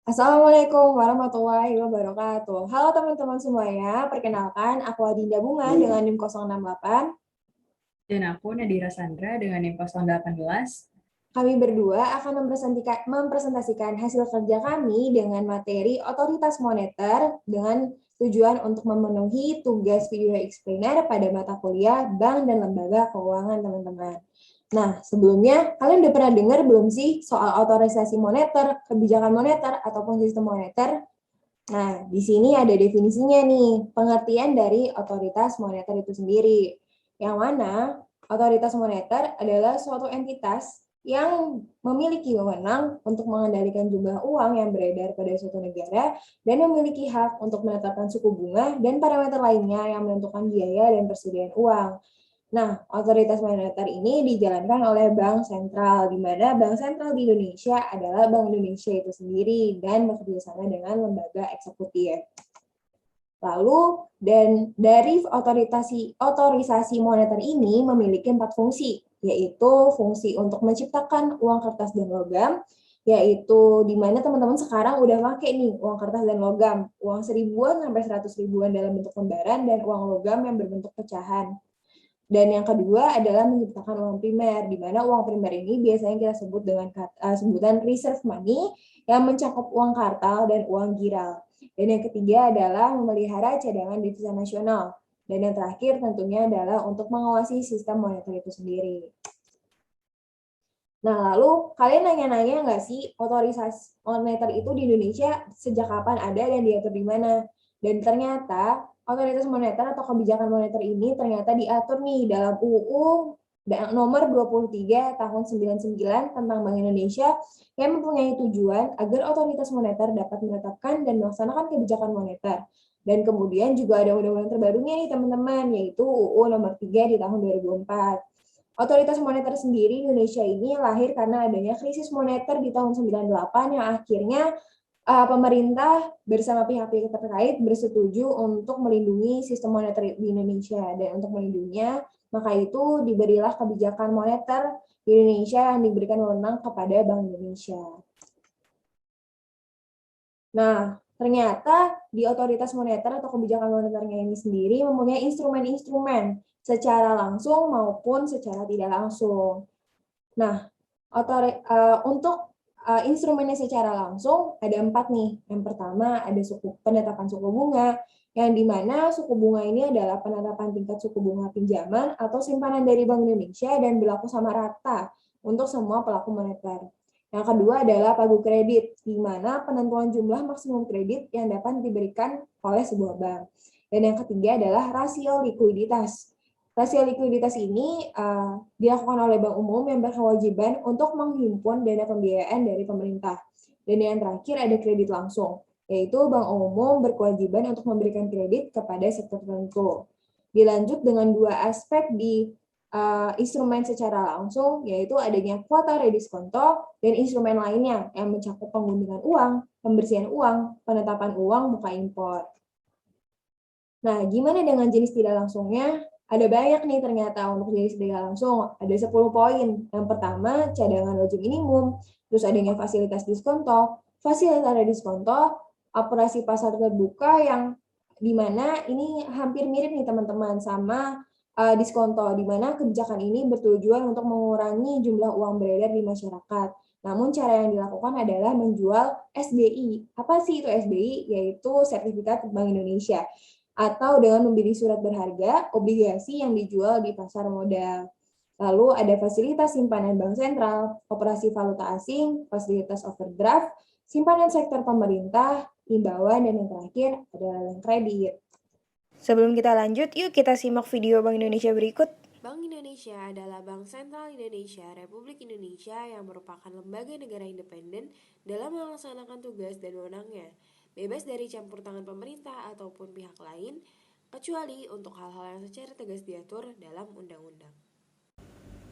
Assalamualaikum warahmatullahi wabarakatuh. Halo teman-teman semuanya, perkenalkan aku Adinda Bunga dengan NIM 068. Dan aku Nadira Sandra dengan NIM 018. Kami berdua akan mempresentasikan hasil kerja kami dengan materi otoritas moneter dengan tujuan untuk memenuhi tugas video explainer pada mata kuliah Bank dan Lembaga Keuangan, teman-teman. Nah, sebelumnya kalian udah pernah dengar belum sih soal otorisasi moneter, kebijakan moneter, ataupun sistem moneter? Nah, di sini ada definisinya nih, pengertian dari otoritas moneter itu sendiri. Yang mana otoritas moneter adalah suatu entitas yang memiliki wewenang untuk mengendalikan jumlah uang yang beredar pada suatu negara dan memiliki hak untuk menetapkan suku bunga dan parameter lainnya yang menentukan biaya dan persediaan uang. Nah, otoritas moneter ini dijalankan oleh Bank Sentral, di mana Bank Sentral di Indonesia adalah Bank Indonesia itu sendiri dan bekerjasama dengan lembaga eksekutif. Lalu, dan dari otorisasi moneter ini memiliki 4 fungsi, yaitu fungsi untuk menciptakan uang kertas dan logam, yaitu di mana teman-teman sekarang udah pakai nih uang kertas dan logam, uang seribuan sampai 100 ribuan dalam bentuk lembaran dan uang logam yang berbentuk pecahan. Dan yang kedua adalah menciptakan uang primer, di mana uang primer ini biasanya kita sebut dengan sebutan reserve money yang mencakup uang kartal dan uang giral. Dan yang ketiga adalah memelihara cadangan devisa nasional. Dan yang terakhir tentunya adalah untuk mengawasi sistem moneter itu sendiri. Nah, lalu kalian nanya-nanya nggak sih otorisasi moneter itu di Indonesia sejak kapan ada dan diatur di mana? Dan ternyata otoritas moneter atau kebijakan moneter ini ternyata diatur nih dalam UU nomor 23 tahun 99 tentang Bank Indonesia yang mempunyai tujuan agar otoritas moneter dapat menetapkan dan melaksanakan kebijakan moneter. Dan kemudian juga ada undang-undang terbarunya nih teman-teman, yaitu UU nomor 3 di tahun 2004. Otoritas moneter sendiri Indonesia ini lahir karena adanya krisis moneter di tahun 98 yang akhirnya pemerintah bersama pihak-pihak terkait bersetuju untuk melindungi sistem moneter di Indonesia. Dan untuk melindunginya, maka itu diberilah kebijakan moneter di Indonesia yang diberikan wewenang kepada Bank Indonesia. Nah, ternyata di otoritas moneter atau kebijakan moneternya ini sendiri mempunyai instrumen-instrumen secara langsung maupun secara tidak langsung. Nah, untuk instrumennya secara langsung ada 4 nih. Yang pertama ada penetapan suku bunga, yang dimana suku bunga ini adalah penetapan tingkat suku bunga pinjaman atau simpanan dari Bank Indonesia dan berlaku sama rata untuk semua pelaku moneter. Yang kedua adalah pagu kredit, di mana penentuan jumlah maksimum kredit yang dapat diberikan oleh sebuah bank. Dan yang ketiga adalah rasio likuiditas. Rasio likuiditas ini dilakukan oleh Bank Umum yang berkewajiban untuk menghimpun dana pembiayaan dari pemerintah. Dan yang terakhir ada kredit langsung, yaitu Bank Umum berkewajiban untuk memberikan kredit kepada sektor tertentu. Dilanjut dengan 2 aspek di instrumen secara langsung, yaitu adanya kuota rediskonto dan instrumen lainnya yang mencakup penggunaan uang, pembersihan uang, penetapan uang muka impor. Nah, gimana dengan jenis tidak langsungnya? Ada banyak nih ternyata untuk jenis tidak langsung. Ada 10 poin. Yang pertama, cadangan wajib minimum. Terus adanya fasilitas diskonto, fasilitas rediskonto, operasi pasar terbuka yang dimana ini hampir mirip nih teman-teman sama diskonto, di mana kebijakan ini bertujuan untuk mengurangi jumlah uang beredar di masyarakat. Namun cara yang dilakukan adalah menjual SBI. Apa sih itu SBI? Yaitu Sertifikat Bank Indonesia. Atau dengan membeli surat berharga, obligasi yang dijual di pasar modal. Lalu ada fasilitas simpanan bank sentral, operasi valuta asing, fasilitas overdraft, simpanan sektor pemerintah, imbauan, dan yang terakhir adalah lelang kredit. Sebelum kita lanjut, yuk kita simak video Bank Indonesia berikut. Bank Indonesia adalah Bank Sentral Indonesia Republik Indonesia yang merupakan lembaga negara independen dalam melaksanakan tugas dan wewenangnya, bebas dari campur tangan pemerintah ataupun pihak lain, kecuali untuk hal-hal yang secara tegas diatur dalam undang-undang.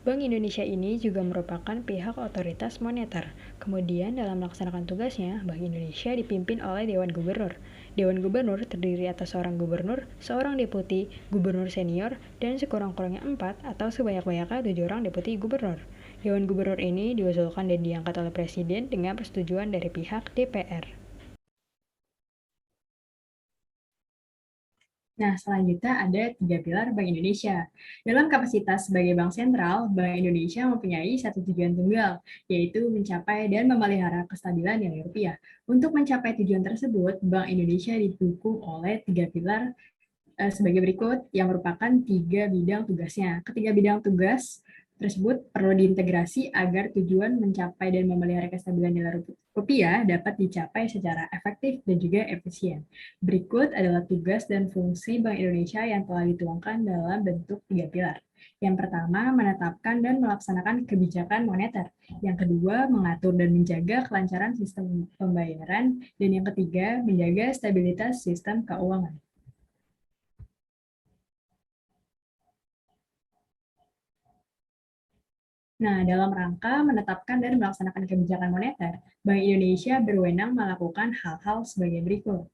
Bank Indonesia ini juga merupakan pihak otoritas moneter. Kemudian dalam melaksanakan tugasnya, Bank Indonesia dipimpin oleh Dewan Gubernur. Dewan Gubernur terdiri atas seorang gubernur, seorang deputi, gubernur senior, dan sekurang-kurangnya 4 atau sebanyak-banyaknya 7 orang deputi gubernur. Dewan Gubernur ini diusulkan dan diangkat oleh Presiden dengan persetujuan dari pihak DPR. Nah, selanjutnya ada 3 pilar Bank Indonesia. Dalam kapasitas sebagai bank sentral, Bank Indonesia mempunyai satu tujuan tunggal, yaitu mencapai dan memelihara kestabilan nilai rupiah. Untuk mencapai tujuan tersebut, Bank Indonesia didukung oleh 3 pilar sebagai berikut, yang merupakan 3 bidang tugasnya. Ketiga bidang tugas tersebut perlu diintegrasi agar tujuan mencapai dan memelihara kestabilan nilai rupiah dapat dicapai secara efektif dan juga efisien. Berikut adalah tugas dan fungsi Bank Indonesia yang telah dituangkan dalam bentuk 3 pilar. Yang pertama, menetapkan dan melaksanakan kebijakan moneter. Yang kedua, mengatur dan menjaga kelancaran sistem pembayaran. Dan yang ketiga, menjaga stabilitas sistem keuangan. Nah, dalam rangka menetapkan dan melaksanakan kebijakan moneter, Bank Indonesia berwenang melakukan hal-hal sebagai berikut.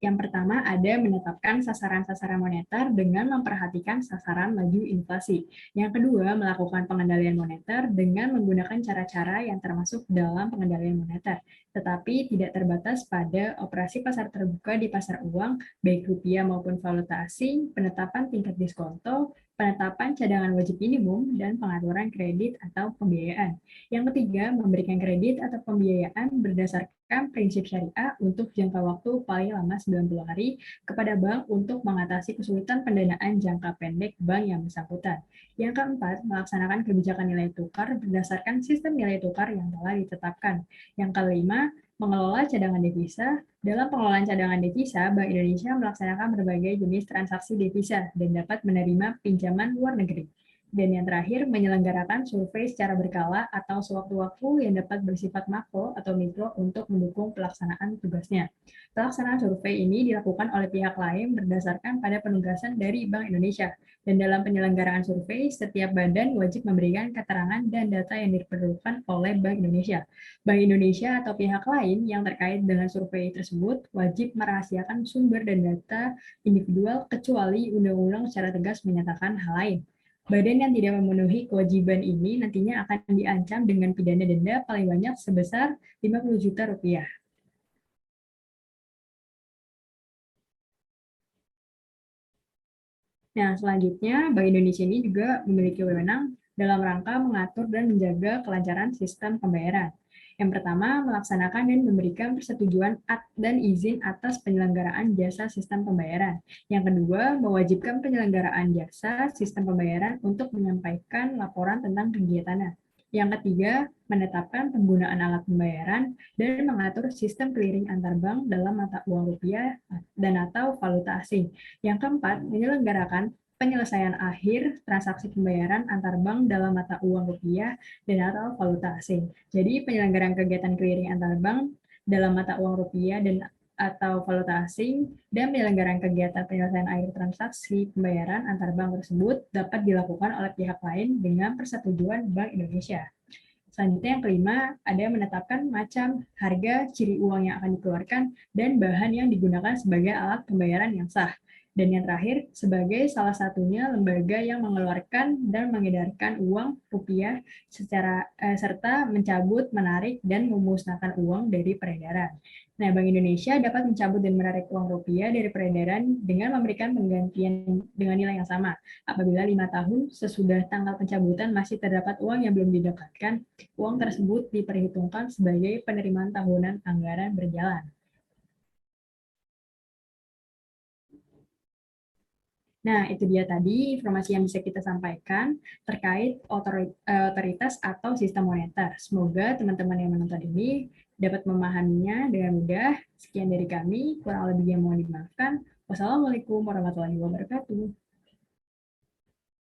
Yang pertama ada menetapkan sasaran-sasaran moneter dengan memperhatikan sasaran laju inflasi. Yang kedua, melakukan pengendalian moneter dengan menggunakan cara-cara yang termasuk dalam pengendalian moneter, tetapi tidak terbatas pada operasi pasar terbuka di pasar uang, baik rupiah maupun valuta asing, penetapan tingkat diskonto, penetapan cadangan wajib minimum, dan pengaturan kredit atau pembiayaan. Yang ketiga, memberikan kredit atau pembiayaan berdasarkan prinsip syariah untuk jangka waktu paling lama 90 hari kepada bank untuk mengatasi kesulitan pendanaan jangka pendek bank yang bersangkutan. Yang keempat, melaksanakan kebijakan nilai tukar berdasarkan sistem nilai tukar yang telah ditetapkan. Yang kelima, mengelola cadangan devisa. Dalam pengelolaan cadangan devisa, Bank Indonesia melaksanakan berbagai jenis transaksi devisa dan dapat menerima pinjaman luar negeri. Dan yang terakhir, menyelenggarakan survei secara berkala atau sewaktu-waktu yang dapat bersifat makro atau mikro untuk mendukung pelaksanaan tugasnya. Pelaksanaan survei ini dilakukan oleh pihak lain berdasarkan pada penugasan dari Bank Indonesia. Dan dalam penyelenggaraan survei, setiap badan wajib memberikan keterangan dan data yang diperlukan oleh Bank Indonesia. Bank Indonesia atau pihak lain yang terkait dengan survei tersebut wajib merahasiakan sumber dan data individual kecuali undang-undang secara tegas menyatakan hal lain. Badan yang tidak memenuhi kewajiban ini nantinya akan diancam dengan pidana denda paling banyak sebesar 50 juta rupiah. Nah, selanjutnya Bank Indonesia ini juga memiliki wewenang dalam rangka mengatur dan menjaga kelancaran sistem pembayaran. Yang pertama, melaksanakan dan memberikan persetujuan dan izin atas penyelenggaraan jasa sistem pembayaran. Yang kedua, mewajibkan penyelenggaraan jasa sistem pembayaran untuk menyampaikan laporan tentang kegiatannya. Yang ketiga, menetapkan penggunaan alat pembayaran dan mengatur sistem clearing antar bank dalam mata uang rupiah dan atau valuta asing. Yang keempat, menyelenggarakan penyelesaian akhir transaksi pembayaran antar bank dalam mata uang rupiah dan atau valuta asing. Jadi penyelenggaraan kegiatan clearing antar bank dalam mata uang rupiah dan atau valuta asing dan penyelenggaraan kegiatan penyelesaian akhir transaksi pembayaran antar bank tersebut dapat dilakukan oleh pihak lain dengan persetujuan Bank Indonesia. Selanjutnya yang kelima, ada menetapkan macam, harga, ciri uang yang akan dikeluarkan, dan bahan yang digunakan sebagai alat pembayaran yang sah. Dan yang terakhir, sebagai salah satunya lembaga yang mengeluarkan dan mengedarkan uang rupiah serta mencabut, menarik, dan memusnahkan uang dari peredaran. Nah, Bank Indonesia dapat mencabut dan menarik uang rupiah dari peredaran dengan memberikan penggantian dengan nilai yang sama. Apabila 5 tahun sesudah tanggal pencabutan masih terdapat uang yang belum didapatkan, uang tersebut diperhitungkan sebagai penerimaan tahunan anggaran berjalan. Nah, itu dia tadi informasi yang bisa kita sampaikan terkait otoritas atau sistem moneter. Semoga teman-teman yang menonton ini dapat memahaminya dengan mudah. Sekian dari kami, kurang lebihnya mohon dimaafkan. Wassalamualaikum warahmatullahi wabarakatuh.